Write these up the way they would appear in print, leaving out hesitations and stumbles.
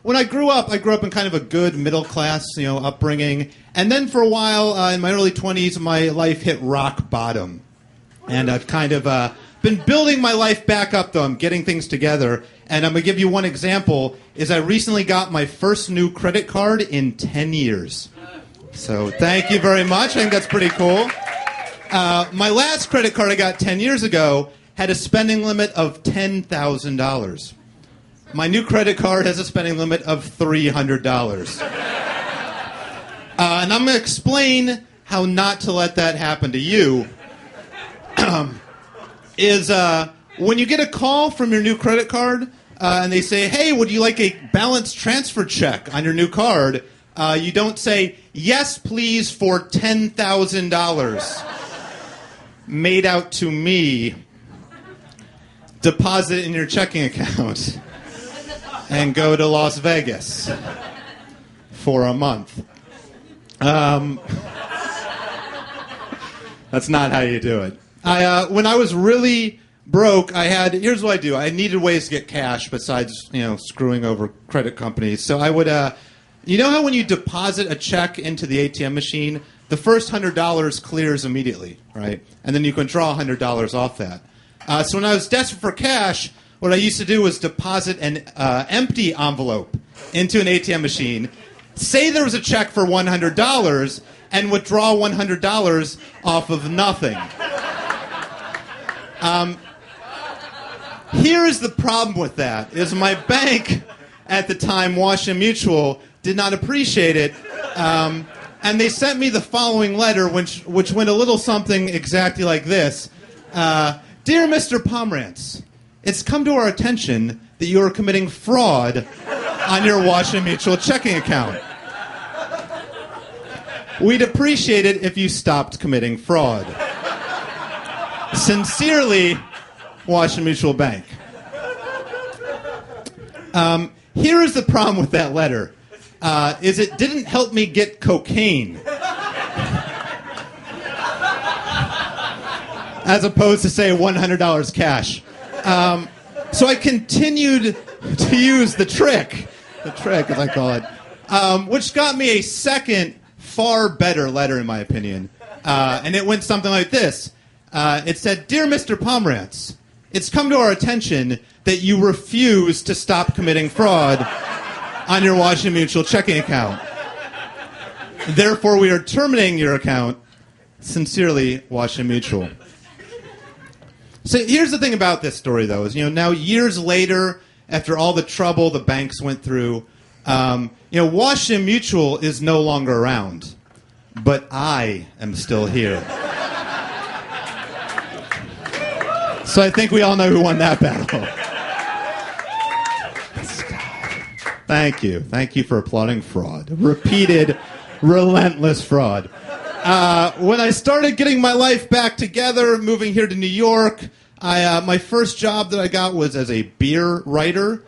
when I grew up in kind of a good middle class, upbringing. And then for a while, in my early 20s, my life hit rock bottom. And I've kind of been building my life back up, though. I'm getting things together. And I'm going to give you one example, is I recently got my first new credit card in 10 years. So thank you very much. I think that's pretty cool. My last credit card I got 10 years ago had a spending limit of $10,000. My new credit card has a spending limit of $300. And I'm going to explain how not to let that happen to you. When you get a call from your new credit card and they say, hey, would you like a balance transfer check on your new card? You don't say, yes, please, for $10,000. Made out to me. Deposit it in your checking account. And go to Las Vegas for a month. That's not how you do it. When I was really broke, here's what I do. I needed ways to get cash besides, screwing over credit companies. So I would, you know how when you deposit a check into the ATM machine, the first $100 clears immediately, right? And then you can draw $100 off that. So when I was desperate for cash, what I used to do was deposit an empty envelope into an ATM machine, say there was a check for $100, and withdraw $100 off of nothing. Here is the problem with that, is my bank at the time, Washington Mutual, did not appreciate it, and they sent me the following letter, which went a little something exactly like this. Dear Mr. Pomranz, it's come to our attention that you are committing fraud on your Washington Mutual checking account. We'd appreciate it if you stopped committing fraud. Sincerely, Washington Mutual Bank. Here is the problem with that letter, is it didn't help me get cocaine. As opposed to, say, $100 cash. So I continued to use the trick as I call it, which got me a second, far better letter, in my opinion. And it went something like this. It said, Dear Mr. Pomranz, it's come to our attention that you refuse to stop committing fraud on your Washington Mutual checking account. Therefore, we are terminating your account. Sincerely, Washington Mutual. So here's the thing about this story, though, is, now years later, after all the trouble the banks went through, Washington Mutual is no longer around. But I am still here. So I think we all know who won that battle. Thank you. Thank you for applauding fraud. Repeated, relentless fraud. When I started getting my life back together, moving here to New York, my first job that I got was as a beer writer,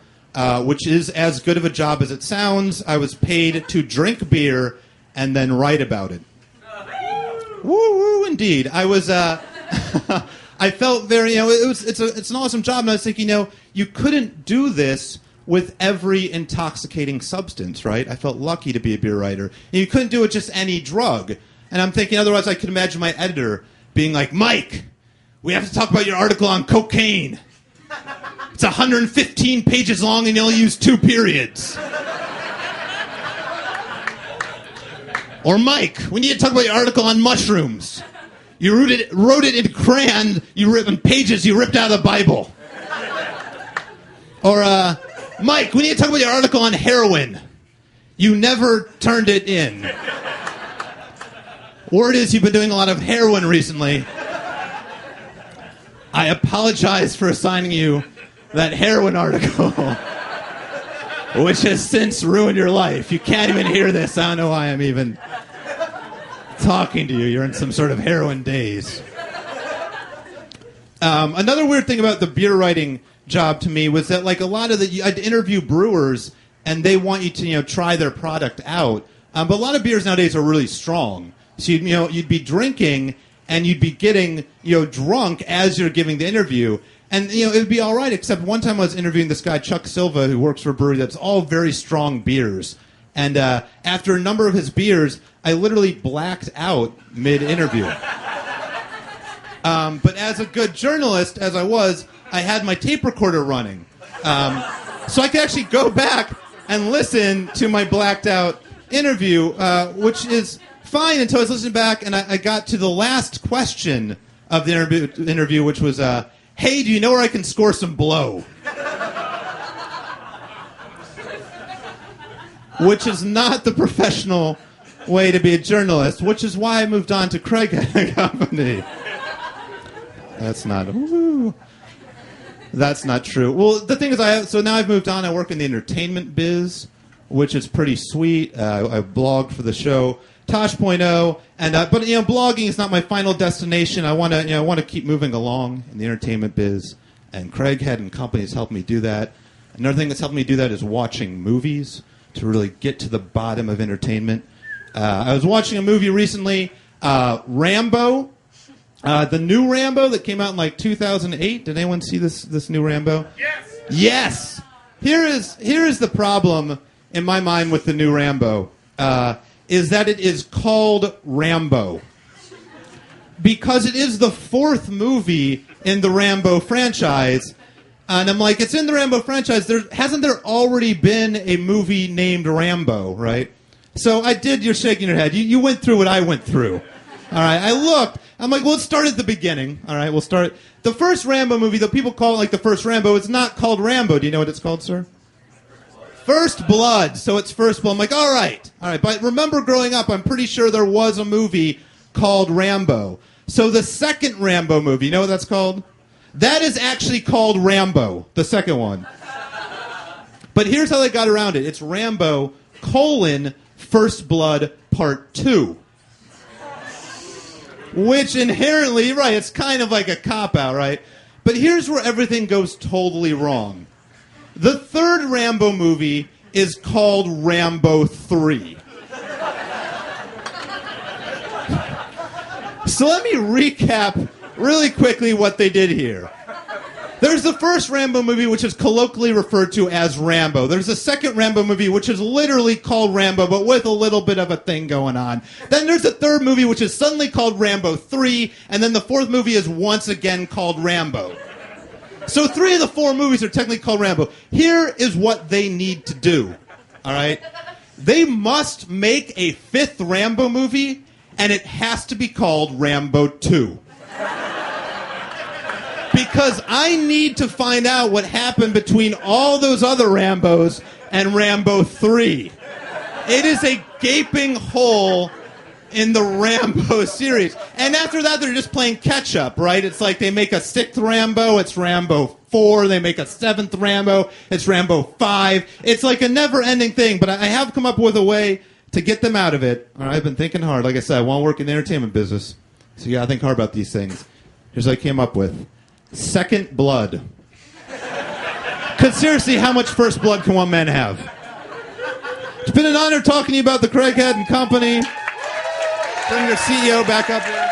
which is as good of a job as it sounds. I was paid to drink beer and then write about it. Woo woo, indeed. I was. I felt very. It's an awesome job, and I was thinking, you couldn't do this with every intoxicating substance, right? I felt lucky to be a beer writer. And you couldn't do it with just any drug. And I'm thinking, otherwise I could imagine my editor being like, Mike, we have to talk about your article on cocaine. It's 115 pages long and you only use 2 periods. Or Mike, we need to talk about your article on mushrooms. You wrote it in crayon, in pages you ripped out of the Bible. Or, Mike, we need to talk about your article on heroin. You never turned it in. Word is you've been doing a lot of heroin recently. I apologize for assigning you that heroin article, which has since ruined your life. You can't even hear this. I don't know why I'm even talking to you. You're in some sort of heroin daze. Another weird thing about the beer writing job to me was that, like, a lot of I'd interview brewers, and they want you to, try their product out. But a lot of beers nowadays are really strong. So you'd be drinking and you'd be getting drunk as you're giving the interview. And, it would be all right, except one time I was interviewing this guy, Chuck Silva, who works for a brewery that's all very strong beers. And after a number of his beers, I literally blacked out mid-interview. But as a good journalist, as I was, I had my tape recorder running. So I could actually go back and listen to my blacked out interview, which is fine until I was listening back and I got to the last question of the interview, which was, hey, do you know where I can score some blow? Which is not the professional way to be a journalist, which is why I moved on to Creaghead Company. That's not true. Well, the thing is, so now I've moved on. I work in the entertainment biz, which is pretty sweet. I blogged for the show Tosh.0, but blogging is not my final destination. I want to keep moving along in the entertainment biz, and Creaghead Company has helped me do that. Another thing that's helped me do that is watching movies to really get to the bottom of entertainment. I was watching a movie recently, Rambo. The new Rambo that came out in 2008. Did anyone see this new Rambo? Yes. Yes. Here is the problem in my mind with the new Rambo. Is that it is called Rambo. Because it is the fourth movie in the Rambo franchise. And I'm like, it's in the Rambo franchise. Hasn't there already been a movie named Rambo, right? So you're shaking your head. You went through what I went through. All right, I looked. I'm like, well, let's start at the beginning. All right, we'll start. The first Rambo movie, though people call it the first Rambo, it's not called Rambo. Do you know what it's called, sir? First Blood. So it's First Blood. I'm like, all right. But remember growing up, I'm pretty sure there was a movie called Rambo. So the second Rambo movie, you know what that's called? That is actually called Rambo, the second one. But here's how they got around it. It's Rambo, First Blood, Part 2. Which inherently, right, it's kind of like a cop-out, right? But here's where everything goes totally wrong. The third Rambo movie is called Rambo 3. So let me recap really quickly what they did here. There's the first Rambo movie, which is colloquially referred to as Rambo. There's a second Rambo movie, which is literally called Rambo, but with a little bit of a thing going on. Then there's a third movie, which is suddenly called Rambo 3, and then the fourth movie is once again called Rambo. So 3 of the 4 movies are technically called Rambo. Here is what they need to do, all right? They must make a 5th Rambo movie, and it has to be called Rambo 2. Because I need to find out what happened between all those other Rambos and Rambo 3. It is a gaping hole in the Rambo series. And after that, they're just playing catch-up, right? It's like they make a 6th Rambo, it's Rambo 4. They make a 7th Rambo, it's Rambo 5. It's like a never-ending thing, but I have come up with a way to get them out of it. All right, I've been thinking hard. Like I said, I want to work in the entertainment business. So you got to think hard about these things. Here's what I came up with. Second Blood. Because seriously, how much first blood can one man have? It's been an honor talking to you about the Creaghead Company. Bring your CEO back up here.